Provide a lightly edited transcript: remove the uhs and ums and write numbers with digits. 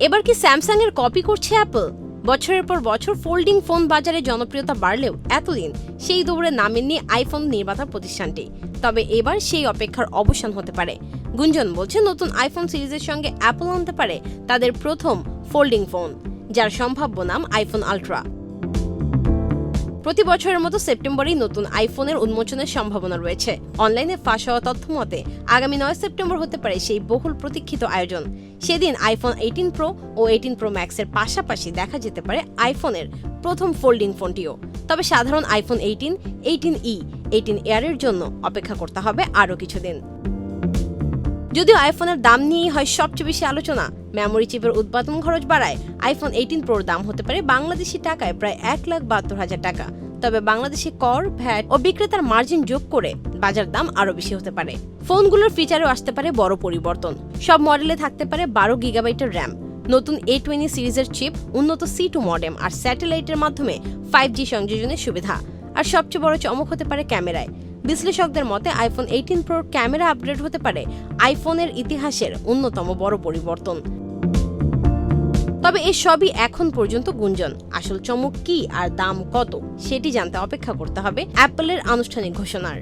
এবার কি স্যামসাং এর কপি করছে অ্যাপল? বছরের পর বছর ফোল্ডিং ফোন বাজারে জনপ্রিয়তা বাড়লেও এতদিন সেই দৌড়ে নামেননি আইফোন নির্মাতা প্রতিষ্ঠানটি। তবে এবার সেই অপেক্ষার অবসান হতে পারে। গুঞ্জন বলছে নতুন আইফোন সিরিজের সঙ্গে অ্যাপল আনতে পারে তাদের প্রথম ফোল্ডিং ফোন, যার সম্ভাব্য নাম আইফোন আল্ট্রা। প্রতি বছরের মতো সেপ্টেম্বরেই নতুন আইফোনের উন্মোচনের সম্ভাবনা রয়েছে। অনলাইনে ফাঁস হওয়া তথ্য মতে আগামী 9 সেপ্টেম্বর হতে পারে সেই বহুল প্রতীক্ষিত আয়োজন। সেদিন আইফোন 18 প্রো ও 18 প্রো ম্যাক্সের পাশাপাশি দেখা যেতে পারে আইফোনের প্রথম ফোল্ডিং ফোনটিও। তবে সাধারণ আইফোন 18, 18e, 18 এয়ারের জন্য অপেক্ষা করতে হবে আরও কিছুদিন। যদিও আইফোনের দাম নিয়েই হয় সবচেয়ে বেশি আলোচনা। মেমোরি চিপের উৎপাদন খরচ বাড়ায় আইফোন 18 প্রোর দাম হতে পারে বাংলাদেশি টাকায় প্রায় 1,72,000 টাকা। তবে বাংলাদেশে কর, ভ্যাট ও বিক্রেতার মার্জিন যোগ করে বাজার দাম আরও বেশি হতে পারে। ফোনগুলোর ফিচারেও আসতে পারে বড় পরিবর্তন। সব মডেলে থাকতে পারে 12 গিগাবাইটের র্যাম, নতুন A20 সিরিজের চিপ, উন্নত C2 মডেম আর স্যাটেলাইটের মাধ্যমে 5G সংযোজনের সুবিধা। আর সবচেয়ে বড় চমক হতে পারে ক্যামেরায়। বিশ্লেষকদের মতে আইফোন 18 প্রোর ক্যামেরা আপগ্রেড হতে পারে আইফোনের ইতিহাসের অন্যতম বড় পরিবর্তন। তবে এই সবই এখন পর্যন্ত গুঞ্জন। আসল চমক কি আর দাম কত সেটি জানতে অপেক্ষা করতে হবে অ্যাপলের আনুষ্ঠানিক ঘোষণার।